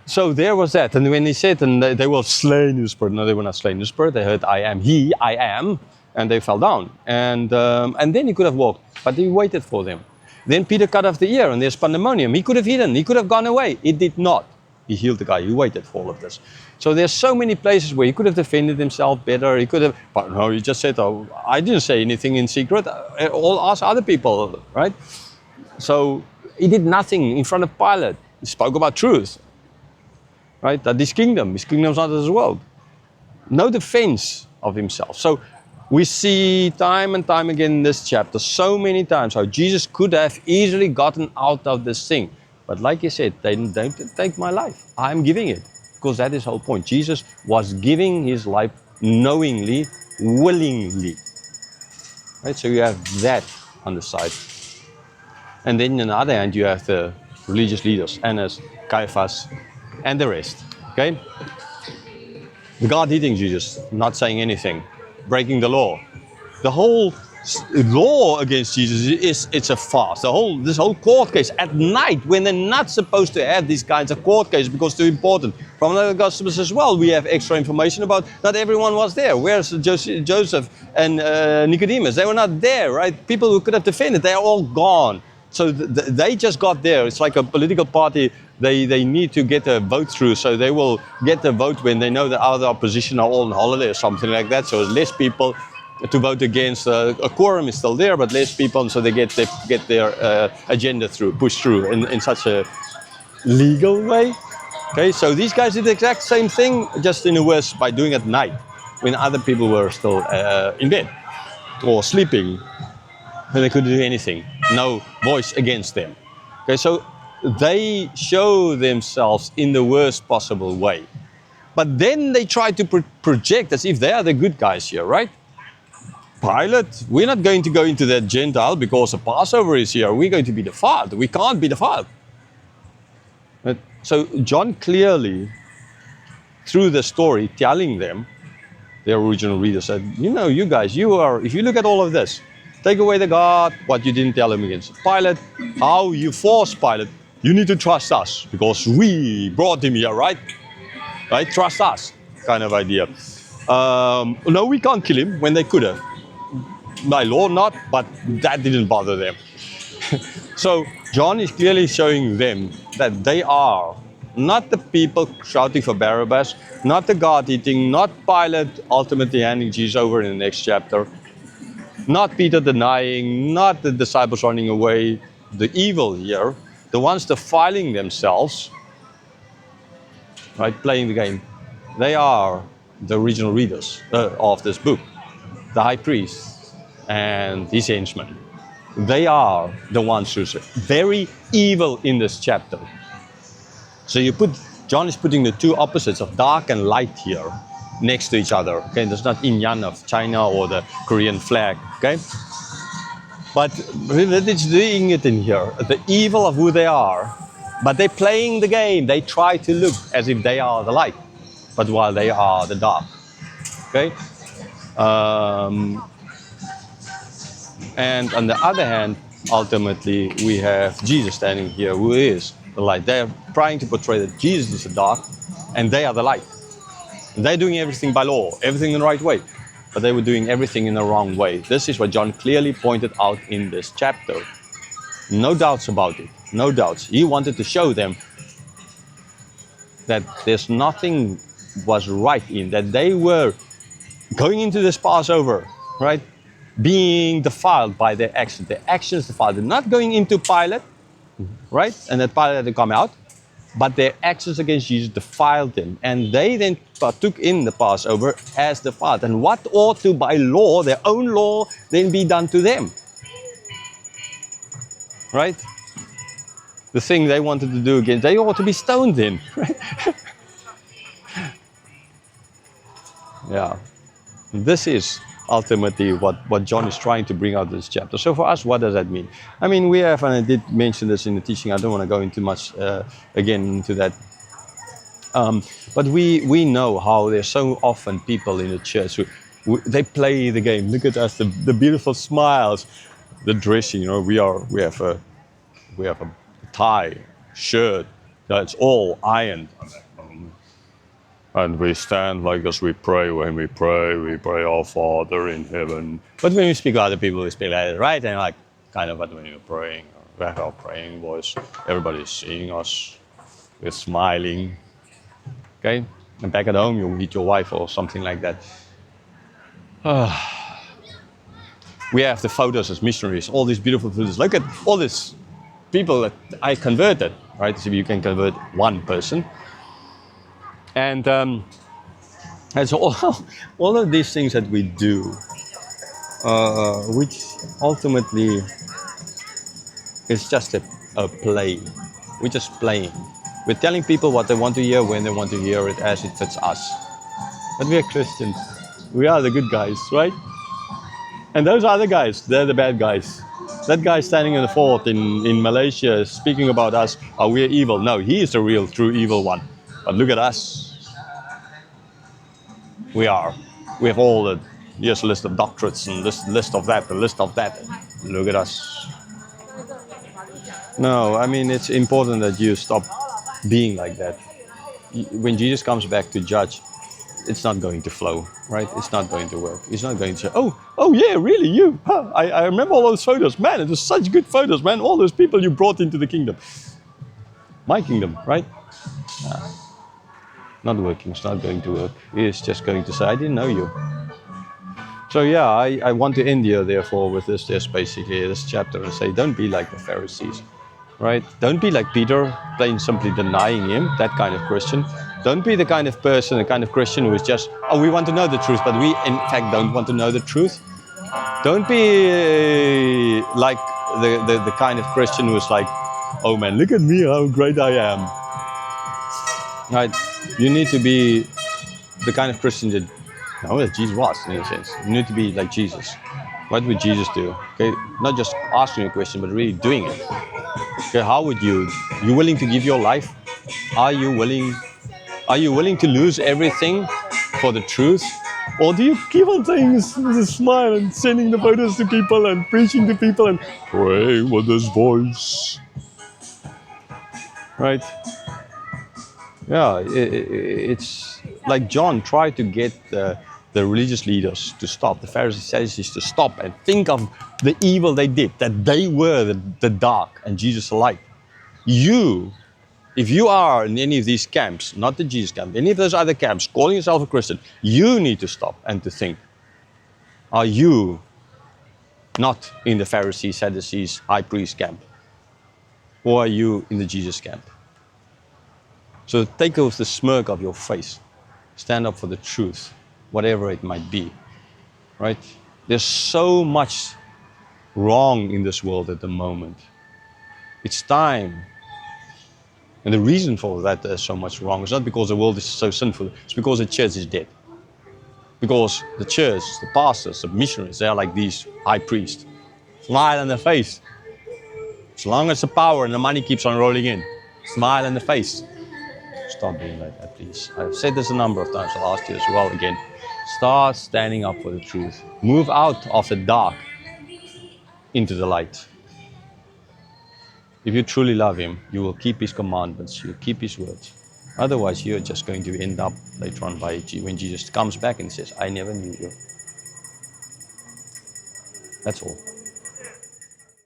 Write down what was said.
So there was that. And when he said, and they will slay in the spirit. No, they were not slain in the spirit. They heard, I am he, I am. And they fell down. And then he could have walked, but he waited for them. Then Peter cut off the ear, and there's pandemonium. He could have hidden. He could have gone away. He did not. He healed the guy. He waited for all of this. So there's so many places where he could have defended himself better. He could have, but no, he just said, oh, I didn't say anything in secret. All ask other people, right? So he did nothing in front of Pilate. He spoke about truth, right? That his kingdom's not of this world. No defense of himself. So we see time and time again in this chapter, so many times, how Jesus could have easily gotten out of this thing. But like he said, don't take my life. I'm giving it. Because that is the whole point. Jesus was giving his life knowingly, willingly. Right? So you have that on the side. And then on the other hand, you have the religious leaders, Annas, Caiaphas, and the rest. Okay? The God-eating Jesus, not saying anything, breaking the law. The whole law against Jesus it's a farce. This whole court case at night, when they're not supposed to have these kinds of court cases because they're important. From the Gospels as well, we have extra information about not everyone was there. Where's Joseph and Nicodemus? They were not there, right? People who could have defended, they are all gone. So they just got there. It's like a political party. They need to get a vote through, so they will get the vote when they know the other opposition are all on holiday or something like that. So less people to vote against. A quorum is still there, but less people, and so they get their agenda pushed through in such a legal way. Okay, so these guys did the exact same thing, just in a worse by doing it at night, when other people were still in bed or sleeping, and they couldn't do anything. No voice against them. Okay, so they show themselves in the worst possible way. But then they try to project as if they are the good guys here, right? Pilate, we're not going to go into that Gentile because the Passover is here. We're going to be defiled. We can't be defiled. So John clearly, through the story, telling them, the original reader said, you guys, if you look at all of this, take away the God, what you didn't tell him against Pilate, how you force Pilate, you need to trust us because we brought him here, right? Right? Trust us, kind of idea. No, we can't kill him when they could have. By law, not, but that didn't bother them. So John is clearly showing them that they are not the people shouting for Barabbas, not the God-eating, not Pilate ultimately handing Jesus over in the next chapter, not Peter denying, not the disciples running away, the evil here, the ones defiling themselves, right, playing the game. They are the original readers of this book, the high priest and his henchmen. They are the ones who are very evil in this chapter. So John is putting the two opposites of dark and light here next to each other. Okay, there's not yin yang of China or the Korean flag. Okay, but it's doing it in here. The evil of who they are, but they're playing the game. They try to look as if they are the light, but while they are the dark. Okay. And on the other hand, ultimately, we have Jesus standing here, who is the light. They're trying to portray that Jesus is the dark, and they are the light. They're doing everything by law, everything in the right way, but they were doing everything in the wrong way. This is what John clearly pointed out in this chapter. No doubts about it, no doubts. He wanted to show them that there's nothing was right in, that they were going into this Passover, right? Being defiled by their actions. Their actions defiled. They're not going into Pilate, right? And that Pilate had to come out. But their actions against Jesus defiled them. And they then partook in the Passover as defiled. And what ought to, by law, their own law, then be done to them? Right? The thing they wanted to do against, they ought to be stoned in. Right? Yeah. This is ultimately what John is trying to bring out of this chapter. So for us, what does that mean? I mean, we have, and I did mention this in the teaching, I don't want to go into much again into that. But we know how there's so often people in the church who they play the game. Look at us, the beautiful smiles, the dressing, we have a tie, shirt, It's all iron. And we stand like this, we pray. When we pray, our Father in heaven. But when we speak to other people, we speak like that, right? And like, kind of, but when you're praying, we have our praying voice. Everybody's seeing us. We're smiling. Okay? And back at home, you meet your wife or something like that. We have the photos as missionaries, all these beautiful photos. Look at all these people that I converted, right? So you can convert one person. And so all of these things that we do, which ultimately is just a play. We're just playing. We're telling people what they want to hear when they want to hear it as it fits us. But we are Christians. We are the good guys, right? And those other guys, they're the bad guys. That guy standing in the fort in Malaysia speaking about us, oh, we're evil. No, he is the real, true evil one. But look at us. We have all the, here's a list of doctorates and this list of that, the list of that. Look at us. No, I mean, it's important that you stop being like that. When Jesus comes back to judge, it's not going to flow, right? It's not going to work. He's not going to say, oh yeah, really, you? Huh? I remember all those photos. Man, it was such good photos, man. All those people you brought into the kingdom. My kingdom, right? Not working, it's not going to work. He's just going to say, I didn't know you. So yeah, I want to end here, therefore, with this basically, this chapter, and say, don't be like the Pharisees, right? Don't be like Peter, plain simply denying him, that kind of Christian. Don't be the kind of person, the kind of Christian who is just, oh, we want to know the truth, but we in fact don't want to know the truth. Don't be like the kind of Christian who is like, oh man, look at me, how great I am. Right? You need to be the kind of Christian that Jesus was, in a sense. You need to be like Jesus. What would Jesus do? Okay, not just asking a question, but really doing it. Okay, how would you willing to give your life? Are you willing to lose everything for the truth? Or do you keep on saying this smile and sending the photos to people and preaching to people and praying with this voice? Right? Yeah, it's like John tried to get the religious leaders to stop, the Pharisees, Sadducees to stop and think of the evil they did, that they were the dark and Jesus the light. If you are in any of these camps, not the Jesus camp, any of those other camps, calling yourself a Christian, you need to stop and to think, are you not in the Pharisees, Sadducees, high priest camp? Or are you in the Jesus camp? So take off the smirk of your face. Stand up for the truth, whatever it might be, right? There's so much wrong in this world at the moment. It's time. And the reason for that there's so much wrong is not because the world is so sinful, it's because the church is dead. Because the church, the pastors, the missionaries, they are like these high priests. Smile on their face. As long as the power and the money keeps on rolling in, smile on the face. Stop being like that, please. I've said this a number of times last year as well again. Start standing up for the truth. Move out of the dark into the light. If you truly love him, you will keep his commandments, you'll keep his words. Otherwise, you're just going to end up later on when Jesus comes back and says, I never knew you. That's all.